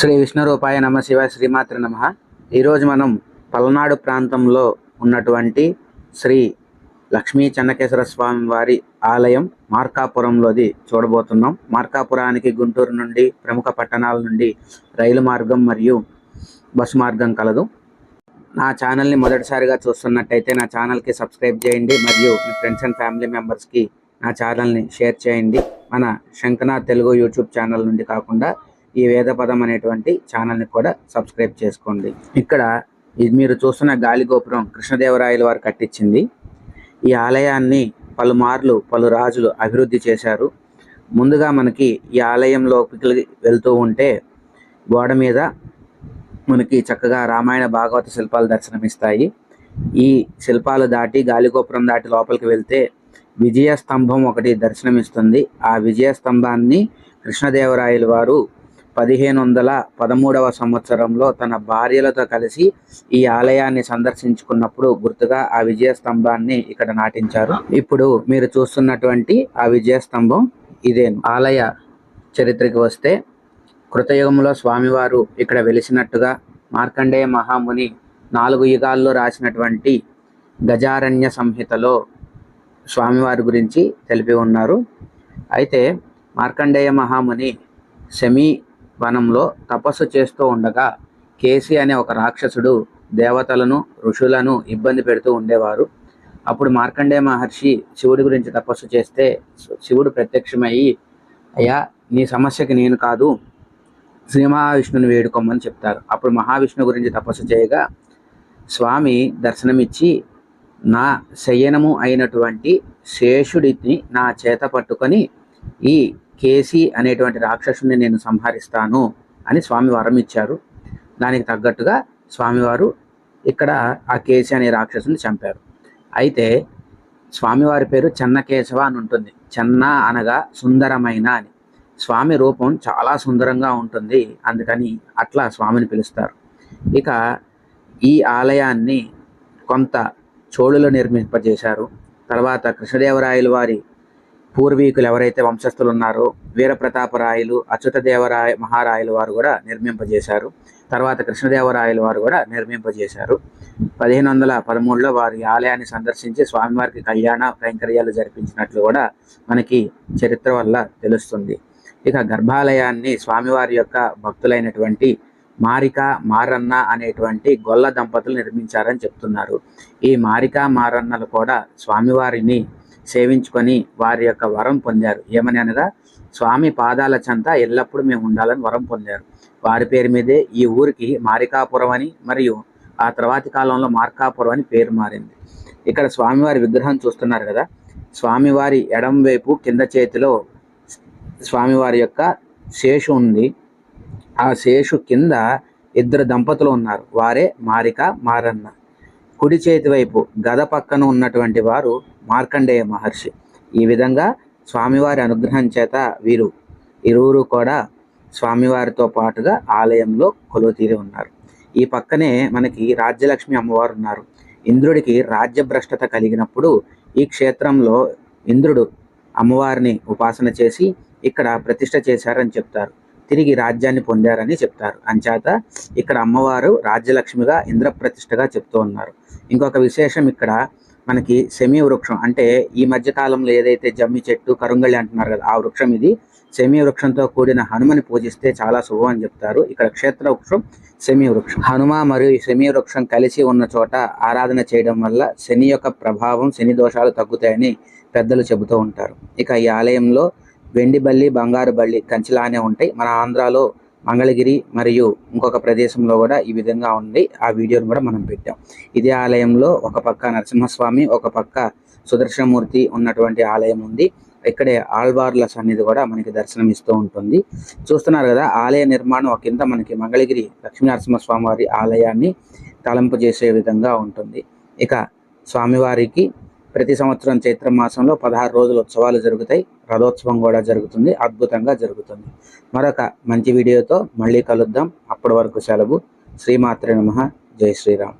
శ్రీ విష్ణు రూపాయ నమ శివాయ శ్రీమాత్రి నమ. ఈరోజు మనం పల్నాడు ప్రాంతంలో ఉన్నటువంటి శ్రీ లక్ష్మీ చెన్నకేశ్వర స్వామి వారి ఆలయం మార్కాపురంలోది చూడబోతున్నాం. మార్కాపురానికి గుంటూరు నుండి ప్రముఖ పట్టణాల నుండి రైలు మార్గం మరియు బస్సు మార్గం కలదు. నా ఛానల్ని మొదటిసారిగా చూస్తున్నట్టయితే నా ఛానల్కి సబ్స్క్రైబ్ చేయండి మరియు మీ ఫ్రెండ్స్ అండ్ ఫ్యామిలీ మెంబర్స్కి నా ఛానల్ని షేర్ చేయండి. మన శంఖనాథ్ తెలుగు యూట్యూబ్ ఛానల్ నుండి కాకుండా ఈ వేదపదం అనేటువంటి ఛానల్ని కూడా సబ్స్క్రైబ్ చేసుకోండి. ఇక్కడ మీరు చూస్తున్న గాలి గోపురం కృష్ణదేవరాయల వారు కట్టించింది. ఈ ఆలయాన్ని పలుమార్లు పలు రాజులు అభివృద్ధి చేశారు. ముందుగా మనకి ఈ ఆలయంలోకి వెళ్తూ ఉంటే గోడ మీద మనకి చక్కగా రామాయణ భాగవత శిల్పాలు దర్శనమిస్తాయి. ఈ శిల్పాలు దాటి గాలిగోపురం దాటి లోపలికి వెళ్తే విజయ స్తంభం ఒకటి దర్శనమిస్తుంది. ఆ విజయ స్తంభాన్ని కృష్ణదేవరాయల వారు 1513వ సంవత్సరంలో తన భార్యలతో కలిసి ఈ ఆలయాన్ని సందర్శించుకున్నప్పుడు గుర్తుగా ఆ విజయ స్తంభాన్ని ఇక్కడ నాటించారు. ఇప్పుడు మీరు చూస్తున్నటువంటి ఆ విజయ స్తంభం ఇదేను. ఆలయ చరిత్రకి వస్తే కృతయుగంలో స్వామివారు ఇక్కడ వెలిసినట్టుగా మార్కండేయ మహాముని 4 యుగాల్లో రాసినటువంటి గజారణ్య సంహితలో స్వామివారి గురించి తెలిపి ఉన్నారు. అయితే మార్కండేయ మహాముని శమీ వనంలో తపస్సు చేస్తూ ఉండగా కేసి అనే ఒక రాక్షసుడు దేవతలను ఋషులను ఇబ్బంది పెడుతూ ఉండేవారు. అప్పుడు మార్కండేయ మహర్షి శివుడి గురించి తపస్సు చేస్తే శివుడు ప్రత్యక్షమయ్యి, అయ్యా నీ సమస్యకి నేను కాదు, శ్రీ మహావిష్ణుని వేడుకోమని చెప్తారు. అప్పుడు మహావిష్ణు గురించి తపస్సు చేయగా స్వామి దర్శనమిచ్చి నా శయనము అయినటువంటి శేషుడిని నా చేత పట్టుకొని ఈ కేసి అనేటువంటి రాక్షసుని నేను సంహరిస్తాను అని స్వామి వరం ఇచ్చారు. దానికి తగ్గట్టుగా స్వామివారు ఇక్కడ ఆ కేసి అనే రాక్షసుని చంపారు. అయితే స్వామివారి పేరు చెన్నకేశవ అని ఉంటుంది. చెన్న అనగా సుందరమైన అని. స్వామి రూపం చాలా సుందరంగా ఉంటుంది, అందుకని అట్లా స్వామిని పిలుస్తారు. ఇక ఈ ఆలయాన్ని కొంత చోళులు నిర్మింపజేశారు. తర్వాత కృష్ణదేవరాయల వారి పూర్వీకులు ఎవరైతే వంశస్థులు ఉన్నారో వీరప్రతాపరాయలు, అచ్యుతదేవరాయ మహారాయల వారు కూడా నిర్మింపజేశారు. తర్వాత కృష్ణదేవరాయల వారు కూడా నిర్మింపజేశారు. 1513లో వారి ఆలయాన్ని సందర్శించి స్వామివారికి కళ్యాణ కైంకర్యాలు జరిపించినట్లు కూడా మనకి చరిత్ర వల్ల తెలుస్తుంది. ఇక గర్భాలయాన్ని స్వామివారి యొక్క భక్తులైనటువంటి మారిక మారన్న అనేటువంటి గొల్ల దంపతులు నిర్మించారని చెప్తున్నారు. ఈ మారిక మారన్నలు కూడా స్వామివారిని సేవించుకొని వారి యొక్క వరం పొందారు. ఏమని అనగా స్వామి పాదాల చెంత ఎల్లప్పుడూ మేము ఉండాలని వరం పొందారు. వారి పేరు మీదే ఈ ఊరికి మారికాపురం అని మరియు ఆ తర్వాతి కాలంలో మార్కాపురం అని పేరు మారింది. ఇక్కడ స్వామివారి విగ్రహం చూస్తున్నారు కదా, స్వామివారి ఎడం వైపు కింద చేతిలో స్వామివారి యొక్క శేషు ఉంది. ఆ శేషు కింద 2 దంపతులు ఉన్నారు, వారే మారిక మారన్న. కుడి చేతి వైపు గద పక్కన ఉన్నటువంటి వారు మార్కండేయ మహర్షి. ఈ విధంగా స్వామివారి అనుగ్రహం చేత వీరు ఇరువురు కూడా స్వామివారితో పాటుగా ఆలయంలో కొలువుతీరి ఉన్నారు. ఈ పక్కనే మనకి రాజ్యలక్ష్మి అమ్మవారు ఉన్నారు. ఇంద్రుడికి రాజ్యభ్రష్టత కలిగినప్పుడు ఈ క్షేత్రంలో ఇంద్రుడు అమ్మవారిని ఉపాసన చేసి ఇక్కడ ప్రతిష్ఠ చేశారని చెప్తారు. తిరిగి రాజ్యాన్ని పొందారని చెప్తారు. అంచేత ఇక్కడ అమ్మవారు రాజ్యలక్ష్మిగా ఇంద్రప్రతిష్ఠగా చెప్తూ ఉన్నారు. ఇంకొక విశేషం, ఇక్కడ మనకి సెమీ వృక్షం అంటే ఈ మధ్య కాలంలో ఏదైతే జమ్మి చెట్టు కరుంగళి అంటున్నారు కదా, ఆ వృక్షం ఇది. సెమీ వృక్షంతో కూడిన హనుమని పూజిస్తే చాలా శుభం అని చెప్తారు. ఇక్కడ క్షేత్ర వృక్షం సెమీ వృక్షం. హనుమ మరియు సెమీ వృక్షం కలిసి ఉన్న చోట ఆరాధన చేయడం వల్ల శని యొక్క ప్రభావం, శని దోషాలు తగ్గుతాయని పెద్దలు చెబుతూ ఉంటారు. ఇక ఈ ఆలయంలో వెండి బల్లి, బంగారు బల్లి కంచిలానే ఉంటాయి. మన ఆంధ్రాలో మంగళగిరి మరియు ఇంకొక ప్రదేశంలో కూడా ఈ విధంగా ఉంది. ఆ వీడియోని కూడా మనం పెట్టాం. ఇదే ఆలయంలో ఒక పక్క నరసింహస్వామి, ఒక పక్క సుదర్శనమూర్తి ఉన్నటువంటి ఆలయం ఉంది. ఇక్కడే ఆళ్వార్ల సన్నిధి కూడా మనకి దర్శనం ఇస్తూ ఉంటుంది. చూస్తున్నారు కదా, ఆలయ నిర్మాణం కింద మనకి మంగళగిరి లక్ష్మీ నరసింహస్వామి వారి ఆలయాన్ని తలంపు చేసే విధంగా ఉంటుంది. ఇక స్వామివారికి ప్రతి సంవత్సరం చైత్ర మాసంలో 16 రోజులు ఉత్సవాలు జరుగుతాయి. రథోత్సవం కూడా జరుగుతుంది, అద్భుతంగా జరుగుతుంది. మరొక మంచి వీడియోతో మళ్ళీ కలుద్దాం. అప్పటి వరకు సెలవు. శ్రీమాత్రే నమః. జై శ్రీరామ్.